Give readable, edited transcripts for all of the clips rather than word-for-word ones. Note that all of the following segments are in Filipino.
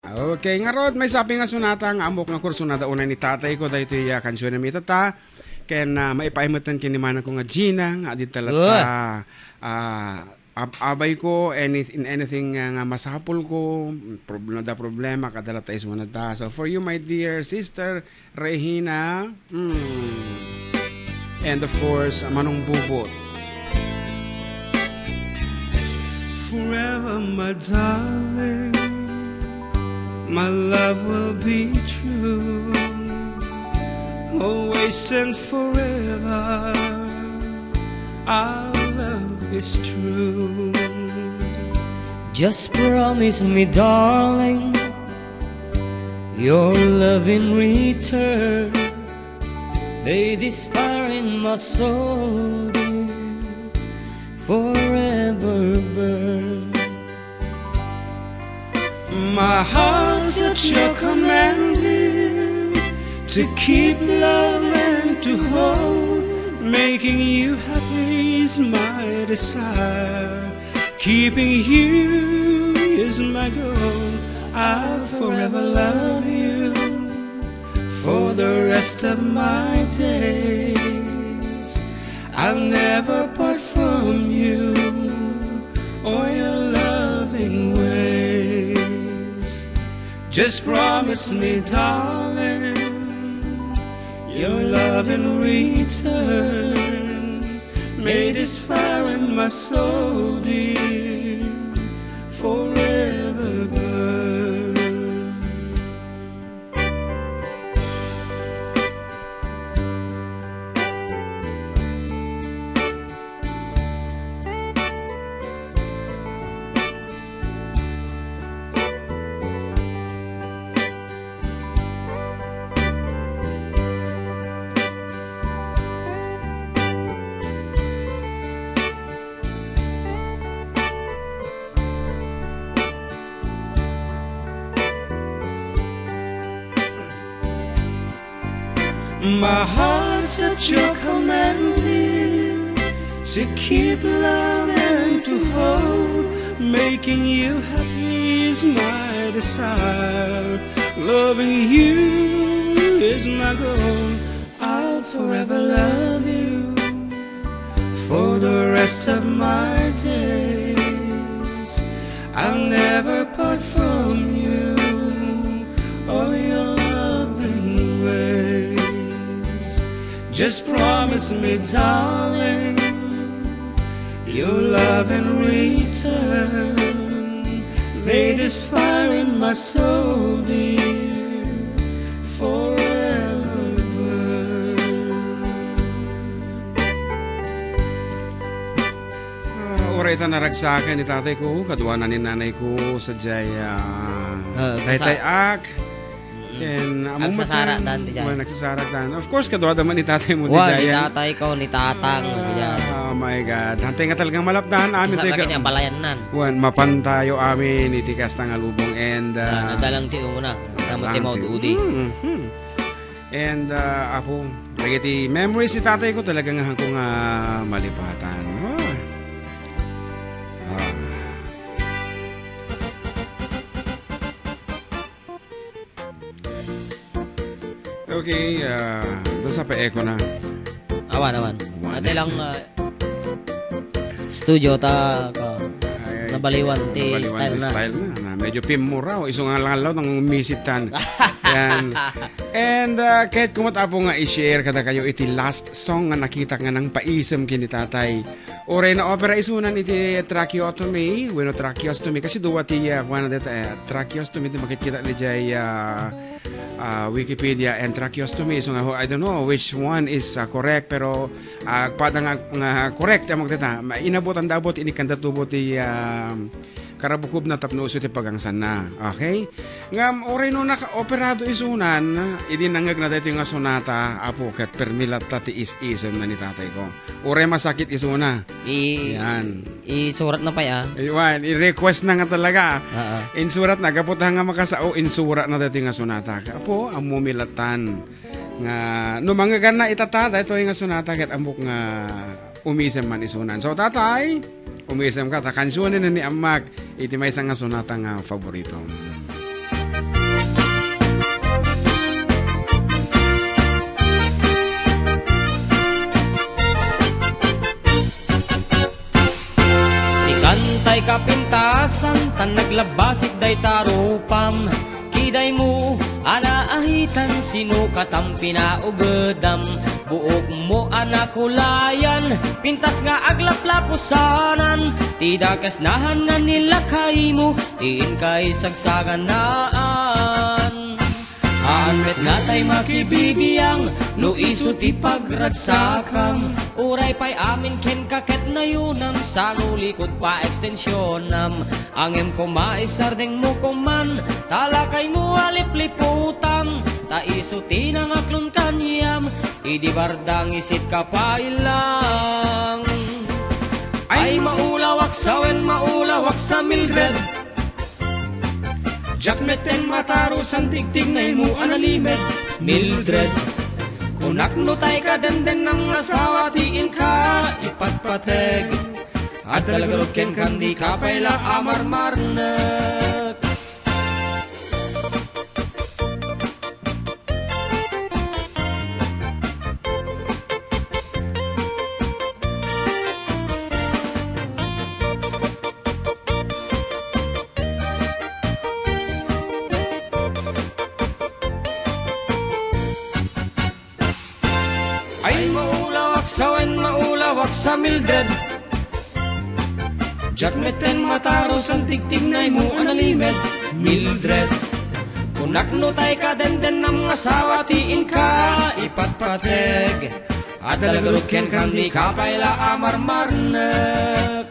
Okay, nga rod, may sabi nga sunata nga amok nga kursunada unay ni tatay ko dahito iya kansyon na mitata. Kaya na maipaimutan kinimana ko nga Gina nga di talata abay ko anything nga masapul ko problema kadalata is one ta. So for you my dear sister Regina and of course Manong Bubot. Forever my darling, my love will be true, always and forever. Our love is true. Just promise me, darling, your love in return. May this fire in my soul, dear, forever burn. My heart's at your command, dear, to keep love and to hold. Making you happy is my desire. Keeping you is my goal. I'll forever love you for the rest of my days. I'll never part from you or your loving ways. Just promise me, darling, your love in return. May this fire in my soul, dear, forever burn. My heart's at your command, dear, to keep love and to hold. Making you happy is my desire. Loving you is my goal. I'll forever love you for the rest of my days. I'll never part from you or your loving ways. Just promise me, darling, your love in return. May this fire in my soul, dear, forever burn. Oray ta naragsakan ni tatay ko, kaduanan ni nanay ko sa Jaya Taytay Ak. Nagsasara dan di dyan. Nagsasara dan. Of course, kadwa naman ni tatay mo di dyan. Ni tatay ko, ni tatang. Oh my God. Hantay nga talagang malapdan. Amin isa lagi niyang balayan nan. Mapantayo amin. Itikas na nga lubong. And nadalang ti una. Namati mo duudi. And apo, lagi ti memories ni tatay ko talagang hangkong malipatan. Okay, doon sa pa-echo na. Awan. Ate lang studio ta nabaliwan ti style na. Medyo pimura. Iso nga lang alaw nang umisitan. Yan. And kahit kumatapo nga i-share kada kayo iti last song nga nakita nga ng paisam kini tatay. Oray na opera isunan iti tracheotomy. Bueno, tracheostomy. Kasi duwa ti tracheostomy iti makikita ni Jay Wikipedia and tracheostomy. So I don't know which one is correct, pero pada nga correct among tata. Inabot ang dabot ini kanda tubo ti karabukob na tapno ti pagangsan na. Okay? Ngam oray no naka-operado isunan, idi nangag na dito nga sonata apo ket permilat ta ti is-isem na ni tatay ko. Oray masakit isuna. Yan. I-surat na pa ya. Iwan, i-request na nga talaga. Insurat na kapot nga makasao insurat na dito nga sonata. Apo ang mumilatan nga no manggagan na itata ito nga sonata ket ambok nga umisem man isunan. So tatay, umisem ka ta kansyonen na ni Amag iti may nga sonata nga favorito. Tan naglabasik day tarupam, kiday mo anaahitan, sino katam pinaugadam. Buog mo anakulayan, pintas nga aglaplapusanan, tidakas nahan nga nilakay mo, tiin kay sagsaganaan. Anmet nga tay makibibiyang, no iso ti pagragsakam, uray pa'y amin ken kaket na yunam, sano likod pa ekstensyonam. Angem ko maisardeng mo kuman, talakay mo alipliputam, ta iso ti nangaklon kanyam, idi bardang isit ka pa ilang. Ay maulawak sawen maulawak sa Mildred, jakmeten mataro san tigtig na imu analimed. Mildred, kunak no tay ka denden ng asawa, tiin ka ipatpateg, at talagarot ken kandi ka payla amarmarnek. Sawen maulawak sa Mildred, jakmeten mataro san tigtig na imu analimed. Mildred, kunak no tay ka denden ng asawa, tiin ka ipatpateg, at dalagarot ken kandi ka payla amarmarnek.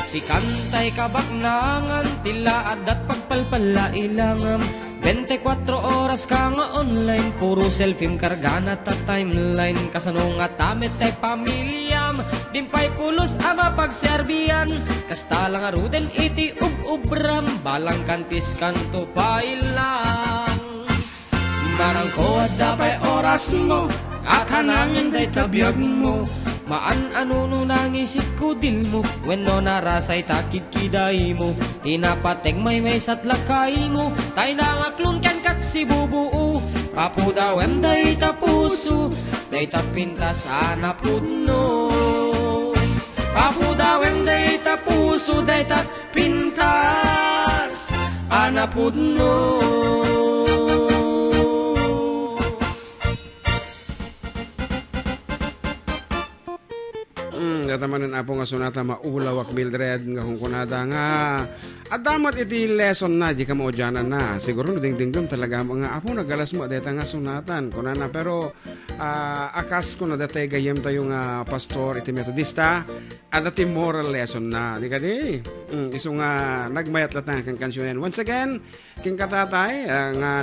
Si kantay kabaknangan, tila adat pagpalpala ilangam, 24 oras ka nga online, puro selfie kargana ta timeline. Kasano nga tamit tay pamilyam, dimpay pulos ama pagserbian, kasta lang aruden iti ubram, balang kantis kanto pa ilang. Marang ko at dapay oras mo, at hanangin day tabiyag mo, maan ano no nangisip ko dil mo, when no narasay takid kiday mo, tinapateg may satlakay mo, tay nangaklon ken kat si bubuo, papudawem day tapuso, day tapintas anapudno. Papudawem day tapuso, day tapintas anapudno. Katamanan apo nga sunata maulawak Mildred nga kung kunada nga at damat iti lesson na di ka mo dyanan na siguro no dingdingdum talaga mga apo nagalas mo deta nga sunatan kunana pero akas ko na datay gayem tayo nga pastor iti metodista at iti moral lesson na di ka di iso nga nagmayat lat na kang kansyonen once again king katatay nga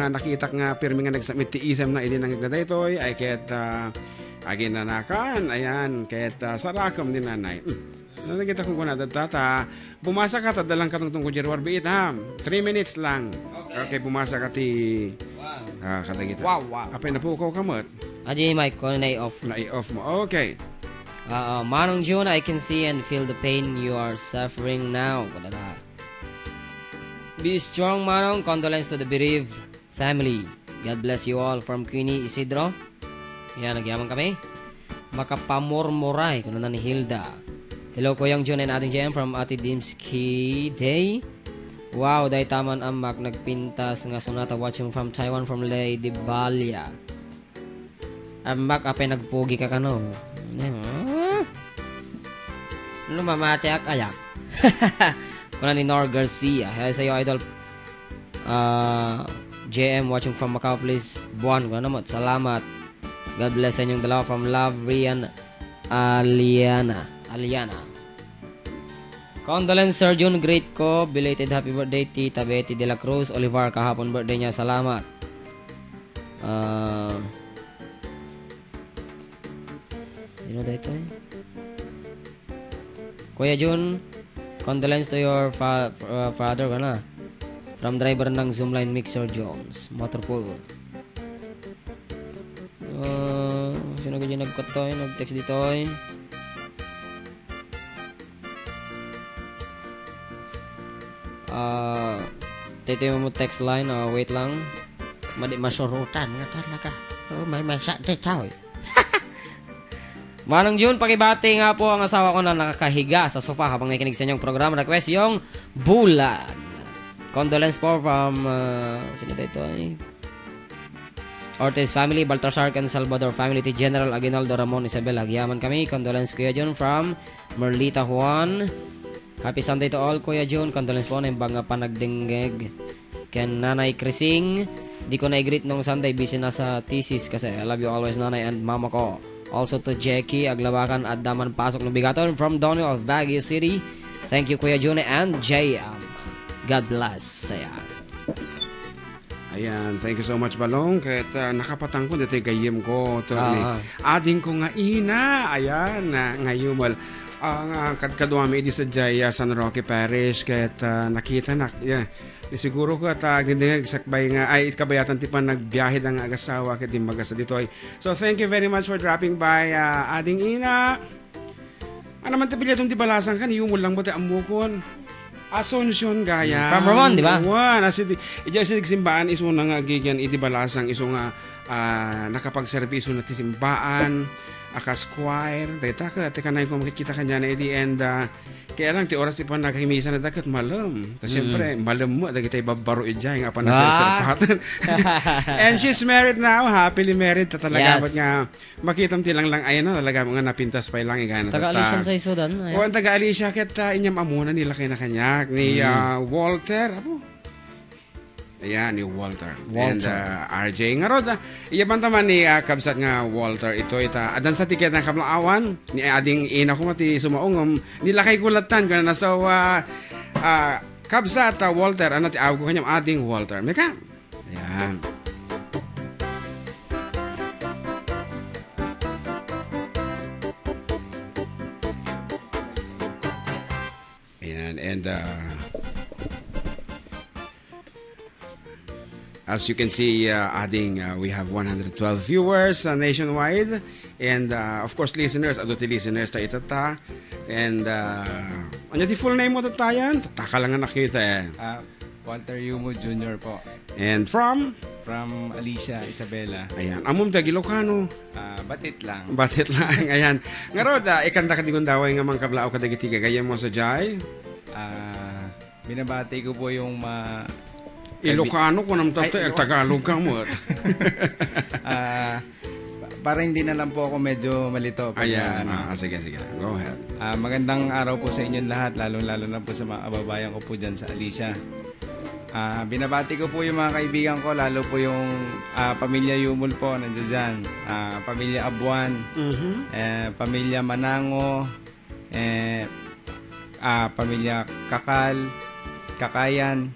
nakita nga pirmi nga nagsubmit ti isam na iti nangigdaday toy ay ket aginanakan, ayan, kahit sarakam din nanay. Nakita kong kunada, tata, bumasa ka, tadalang ka itong kujerwar biit, ha? 3 minutes lang. Okay, bumasa ka ti... katagita. Wow. Apay na po ko kamot. Adi, Mike, ko na-off. Na-off mo, okay. Manong June, I can see and feel the pain you are suffering now. Be strong, Manong. Condolence to the bereaved family. God bless you all. From Queenie Isidro. Yan, nagyaman kami. Makapamormoray, kung na ni Hilda. Hello, Kuyang John and Ating JM from Ate Dimski Day. Wow, dahi taman amak. Nagpintas nga sunata watching from Taiwan from Lady Balia. Amak, apay nagpugi ka kano. Lumamati akayak. Kung na ni Nor Garcia. Hey, sa'yo, idol. JM watching from Macau, please. Buwan, kung naman. Salamat. God bless sa inyong dalawa from Love, Rian, Aliana. Condolence, Sir June. Great ko. Belated happy birthday, Tita Betty de la Cruz. Olivar, kahapon birthday niya. Salamat. Sino dito eh? Kuya June, condolence to your father. Kana? From driver ng Zoomline Mixer Jones. Motorpool. Sino ka dyan nagkatoy? Nag-text dito eh. Tito mo text line. Wait lang. Madi masurutan. May sa dito eh. Manong June, pakibati nga po ang asawa ko na nakakahiga sa sofa habang nakikinig sa inyong program. Request yung Bulan. Condolence po from, sino dito eh? Ortiz family, Baltasar and Salvador family, to General Aguinaldo Ramon Isabel Agyaman kami. Condolence Kuya June from Merlita Juan. Happy Sunday to all Kuya June. Condolence po na yung banga panagdinggeg. Ken Nanay Crising. Di ko na-greet nung Sunday, busy na sa thesis kasi I love you always Nanay and Mama ko. Also to Jackie Aglawakan at Daman Pasok ng Bigaton from Donio of Baguio City. Thank you Kuya June and JM. God bless. Ayan, thank you so much Balong. Kahit nakapatang ko dito gayem ko to ading ko nga ina. Ayan, ngayon mal ang kadkadwami di sa Jaya San Roque Parish kahit nakita na siguro ko at dindig sakbay nga ay kabayatan ti pa nagbiyahe ang agasawa ket dimagasa ditoy. So thank you very much for dropping by ading ina. Ano man ti bilyatong ti balasan kan yung lang mo ti amukon. Asunsyon gaya. From Ramon, di ba? Wan, ijay simbaan iso nga gigyan iti balasang iso nga nakapagserbiso na ti simbaan. Akas choir, data ka, teka na yung makikita ka niya na edi and kaya lang ti oras ti pa naghimisan na dagat malam. Tapos syempre, malam mo, dagit ay babaro ijay nga pa nasasarpatan. And she's married now, happily married, talaga yes. Nga makitam ti lang ayan na, talaga mga napintas pa lang igana. Taga-Alicia sa Isudan. O, taga-Alicia, ket inyam amuna nila kay na kanyak, ni Walter, ayan, ni Walter. And RJ nga rod. Iyaban taman ni kabsat nga Walter. Ito adan sa tiket ng kablaawan. Ni ading ina ko mati sumaong. Nilakay kulatan ko na nasa kabsat Walter. Ano ti awag ko kanyang ading Walter. Meka? Ayan. Ayan. And as you can see, we have 112 viewers nationwide. And of course, listeners, adult listeners ta itata. And ano di full name mo tatayan? Tataka lang nga nakita eh. Walter Yumo Jr. po. And from? From Alicia, Isabela. Ayan. Amom ta Ilocano. Batit lang. Batit lang. Ayan. Nga rod, ikanda ka digon daway nga mga kablao kadagiti kagaya mo sa Jai. Binabati ko po yung Ilocano ko naman Tagalog ka mo. Para hindi na lang po ako medyo malito. Ayan, sige. Go ahead. Magandang araw po sa inyong lahat, lalo-lalo na po sa mga kababayan ko po dyan sa Alicia. Binabati ko po yung mga kaibigan ko, lalo po yung pamilya Yumul po, nandiyan dyan. Pamilya Abuan, pamilya Manango, pamilya Kakayan,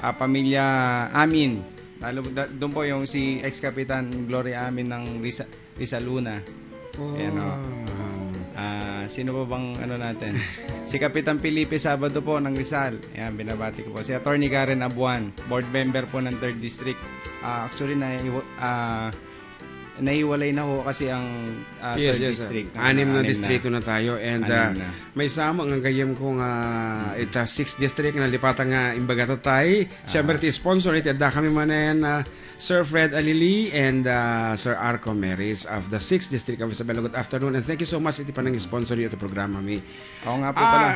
pamilya Amin. Lalo doon po yung si ex-kapitan Gloria Amin ng Rizaluna. Ayan, sino pa bang natin? Si Kapitan Felipe Sabado po ng Rizal. Ayan, binabati ko po. Si Attorney Karen Abuan, board member po ng 3rd District. Actually, nahiwalay na ho kasi ang 3rd District. Anim na distrito na tayo. And may sama ang gayam kong ita 6th District na lipatan nga imbaga tatay. Siyempre ti sponsor iti adda kami manen Sir Fred Alili and Sir Arco Meris of the 6th District of Isabela. Good afternoon and thank you so much iti panang sponsor ito programa mi. Oo nga po pala.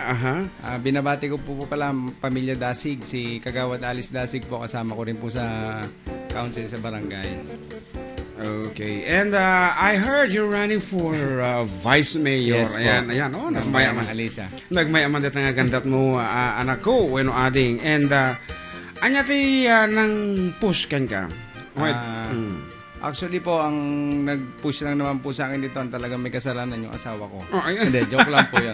Binabati ko po pala pamilya Dasig, si Kagawad Alice Dasig po, kasama ko rin po sa council sa barangay. Okay. And I heard you're running for Vice Mayor. Yes, ayan. Oh, nagmayaman. Alicia. Nagmayaman dito nga gandat mo, anak ko, bueno ading. And anya ti nang push kan ka? Actually po, ang nag-push lang naman po sa akin dito, ang talagang may kasalanan yung asawa ko. Oh, hindi, joke lang po yan.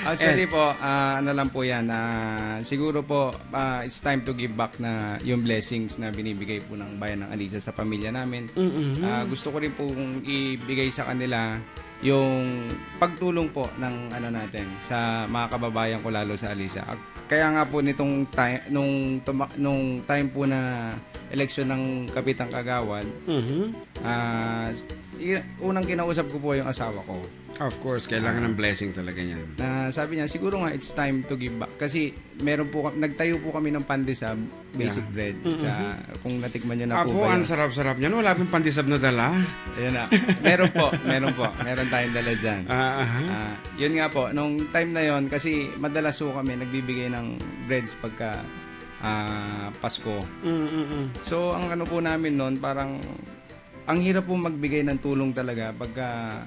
Actually po, ano lang po yan, siguro po, it's time to give back na yung blessings na binibigay po ng bayan ng Alicia sa pamilya namin. Gusto ko rin pong ibigay sa kanila yung pagtulong po ng natin sa mga kababayan ko, lalo sa Alicia. Kaya nga po nitong nung time po na eleksyon ng Kapitang Kagawad, unang kinausap ko po yung asawa ko. Of course, kailangan ng blessing talaga yan. Na sabi niya, siguro nga it's time to give back. Kasi nagtayo po kami ng pandesab, basic bread. Sa, kung natikman niyo na po Apo, ba ang yun. sarap-sarap niyan. Wala pong pandesab na dala. Ayan na. Meron po. Meron tayong dala dyan. Yun nga po, nung time na yon kasi madalas po kami nagbibigay ng breads pagka Pasko. So, ang ano po namin noon, parang ang hirap po magbigay ng tulong talaga pagka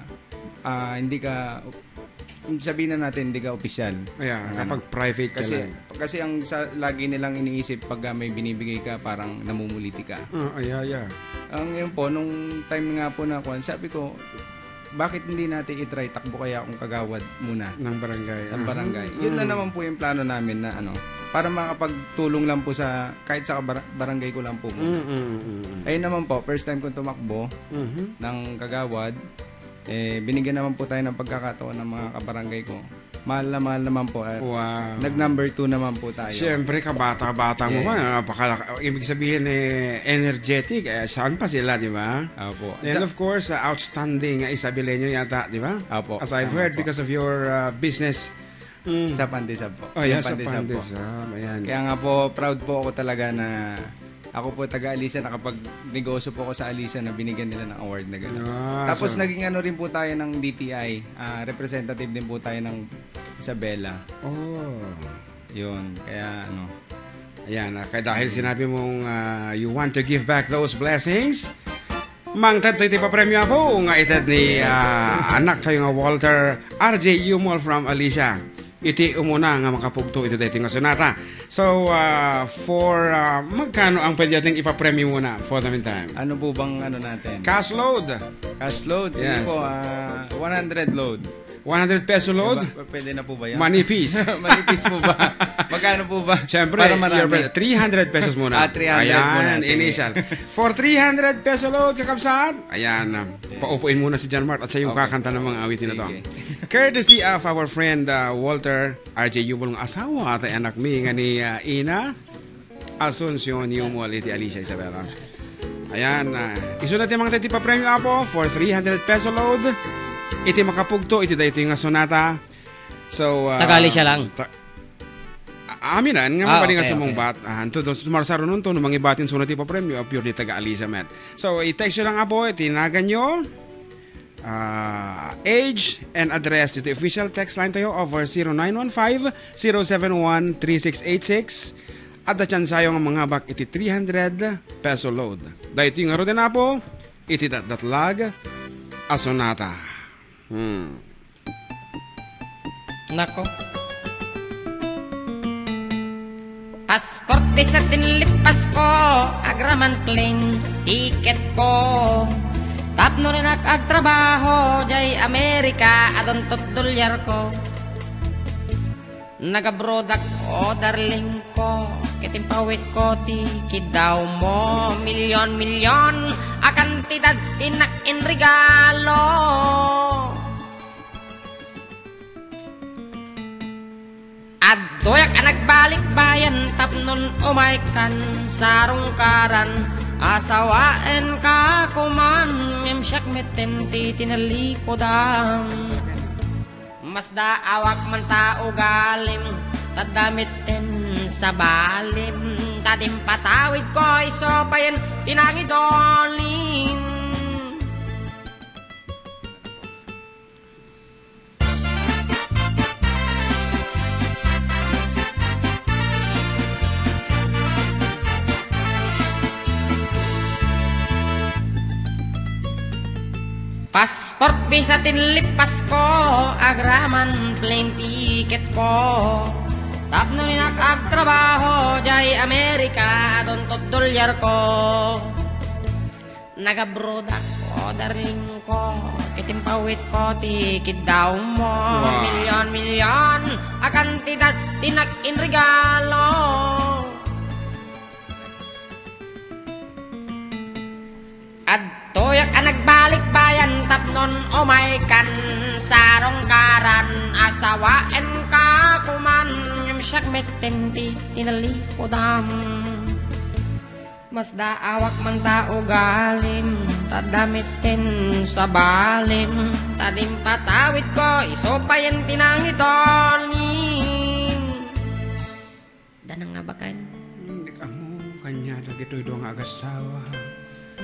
sabihin na natin hindi ka opisyal. Ayan, kapag private ka lang. Kasi ang lagi nilang iniisip pag may binibigay ka, parang namumuliti ka. Ang yun po, nung time nga po na ako, sabi ko, bakit hindi natin itry takbo kaya akong kagawad muna Ng barangay. Yun na naman po yung plano namin na para makapagtulong lang po kahit sa barangay ko lang po. Ayun naman po, first time kong tumakbo ng kagawad. Binigyan naman po tayo ng pagkakataon ng mga kabarangay ko. Mahal naman po. Wow. Nag-number 2 naman po tayo. Siyempre, kabata-bata mo ba? Ibig sabihin, energetic. Saan pa sila, di ba? Opo. And of course, outstanding Isabelenyo yata, di ba? Opo. As I've heard, because of your business. Sa Pandesab po. Oh, yeah, Yung sa Pandesab po. Pandesab. Ayan. Kaya nga po, proud po ako talaga na ako po taga-Alicia, nakapag-negosyo po ako sa Alicia na binigyan nila ng award na gano'n. Tapos naging ano rin po tayo ng DTI, representative din po tayo ng Isabela. Yun, kaya Ayan, kaya dahil sinabi mong you want to give back those blessings, Mang tad iti papremyo po nga itad ni anak tayo nga Walter RJ Yumol from Alicia. Iti umuna nga makapugto iti dating nga sonata. So, for magkano ang pwede natin ipapremyo muna for the meantime? Ano po bang natin? Cash load. Cash load? Sige Yes. po, 100 load. 100 peso load? Pwede na po ba yan? Manipis. Manipis po ba? Magkano po ba? Siyempre, para marami. 300 pesos muna. 300 ayan, muna. Initial. For 300 peso load, kakabsat. Ayan, paupuin muna si John Mart at siya yung kakanta ng mga awitin na to. Courtesy of our friend Walter RJ Yumol ng asawa at anak mi nga ni Ina Asuncion Yumol iti Alicia Isabela. Ayan, isunod yung mga titi pa premium apo for 300 peso load. Iti makapugto, iti dahito yung sonata. So, Tagali siya lang. Aminan, nga mapaling nga okay, sumungbat. Sumarsaro nun to, numang ibatin sunat ipa premyo, pure di taga-Aliza, met. So, i-text nyo lang po, itinagan nyo, age and address. Ito official text line tayo over 0915-071-3686. At dyan sayo nga mga bak, iti 300 peso load. Dahito yung aro din na po, iti datlag, asonata. Nako. Pasporte sa tinlipas ko, agraman plane ticket ko. Tapno rin agtrabaho, jay Amerika, adon $2 ko. Nagabrodak ko, darling ko, kitimpawit ko, tiki daw mo, milyon, akantidad, tinak in regalo. Adoyak anak balik bayan, tapnon umaykan, sarong karan, asawaen ka kuman, memsyak metenti tinalipodang. Masda awak man tao galim, tadamitin sa balim, tadim patawid ko isopayan, tinangidolin. Passport visa tinlipas ko, agraman plane ticket ko. Tapno rin agtrabaho, jay Amerika, adon $2 ko. Nagabrodak ko, darling ko, kitimpawit ko, tikid daw mo. Wow. Milyon, akantidad, tinak in regalo. Toyak anak balik bayan tapnon umaykan sarong karan asawaen ka kuman yung syak metenti tinalipodam Mas daawak man tao galim, tadamitin sa balim, tadim patawid ko, isopayan tinang itonin. Danang nga ba kayo? Hindi ka mo, kanya lagi ito'y doang agasawa.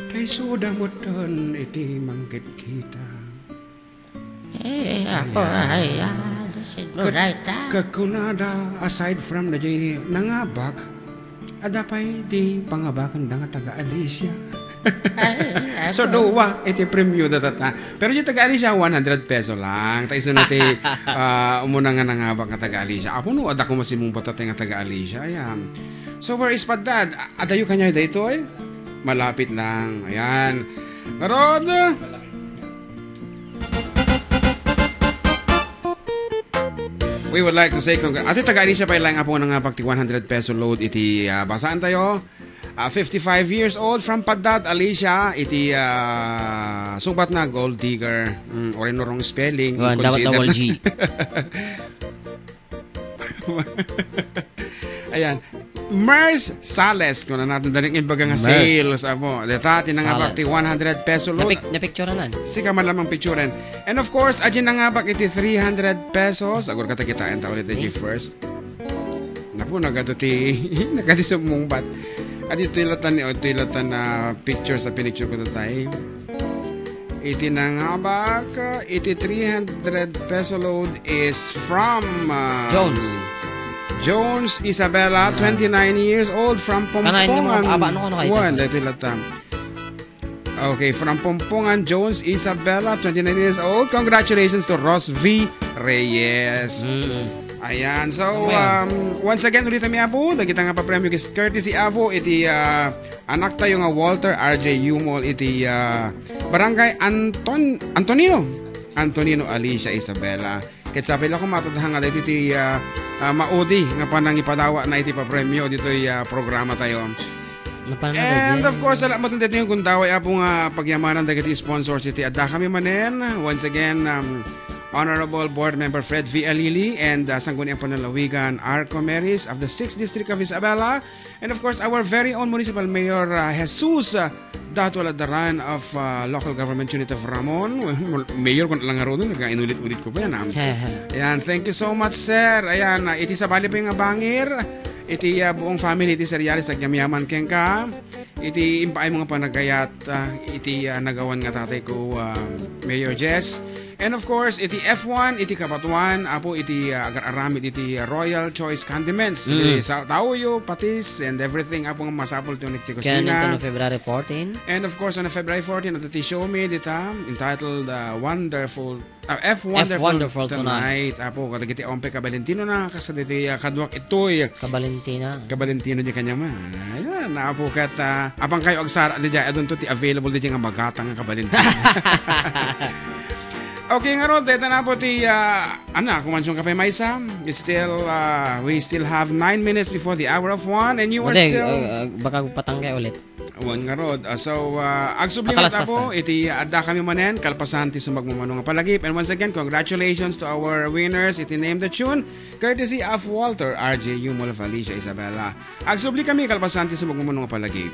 Kay suda mo ton, iti mangkit kita. Ako ay sigurita. Kakunada, aside from the JD, nangabak, adapay di pangabakan da nga taga-Alicia. So duwa, iti premyo datata. Pero yung taga-Alicia, 100 peso lang. Taiso na ti umuna nga nangabak nga taga-Alicia. Apo no, ada ko masimong batat nga taga-Alicia. Ayan. So where is Padad? Adayo kanya dito eh. Malapit lang. Ayan. Karod! We would like to say, ati taga-Alicia pa ilang apo nga pagti 100 peso load iti basaan tayo. 55 years old from Padad, Alicia. Iti sungbat na gold digger. Or wrong spelling. Dapat na wall G. Ayan. Mers Sales, kung na natin daling imbaga nga sales. Apo, deta, tinangabak ti 100 peso load. Napicturean. Sika man lamang picturean. And of course, adyan nangabak iti 300 pesos. Agur kata kitain ta ulit iti first. Napo, nagado ti, nagado sa mong bat. Adi tilatan na pictures na pinicture ko tayo. Iti nangabak, iti 300 peso load is from Jones Isabella, 29 years old, from Pompongan. Okay, from Pompongan, Jones Isabella, 29 years old. Congratulations to Ross V. Reyes. Ayan, so once again ulit kami Apo, kita nga pa-premyo courtesy Apo, iti anak tayo nga Walter R.J. Umol, iti Barangay Antonino Alicia Isabella. Kaya sabi lang kung matadahang nga dito iti maudi nga panang ipadawa na iti pa-premyo dito programa tayo. And of course, alam mo itong dito yung kundaway Apo nga pagyamanan dagiti sponsors iti adda kami manen. Once again, Honorable Board Member Fred V. Alili and Sangguniang Panalawigan R. Comeris of the 6th District of Isabela, and of course our very own Municipal Mayor Jesus Dato Ladaran of Local Government Unit of Ramon. Mayor ko lang nga ron, nag-inulit-ulit ko pa yan. Ayan, thank you so much sir. Ayan, iti sabali pa yung abangir, iti buong family, iti serialis agyamyaman kengka, iti impaay mga panagayat, iti nagawan nga tatay ko Mayor Jess. And of course, iti F1, iti Kapatuan, Apo iti agar-aramid, iti Royal Choice Condiments. Sa tauyo, patis, and everything. Apo nga masapol ito ni Kusina. Kaya nito February 14. And of course, on February 14, at iti show me dita, entitled Wonderful, F Wonderful Tonight. Apo, katagiti Ompe Kabalentino na, kasaditi kadwak itoy. Kabalentino di kanya man. Ayan, Apo kat, apang kayo agsara, di dyan, adun to ti available di dyan nga bagatang nga Kabalentino. Okay nga ron, dito na po ti, kumansyon ka pa Maisa. It's still, we still have 9 minutes before the hour of 1 and you are still... baka patanggay ulit. One nga ron. So, agsublimat na po, iti adda kami manen, kalpasan ti sumagmumano nga palagip. And once again, congratulations to our winners. Iti name the tune, courtesy of Walter R.J. Umol of Alicia Isabella. Agsubli kami, kalpasan ti sumagmumano nga palagip.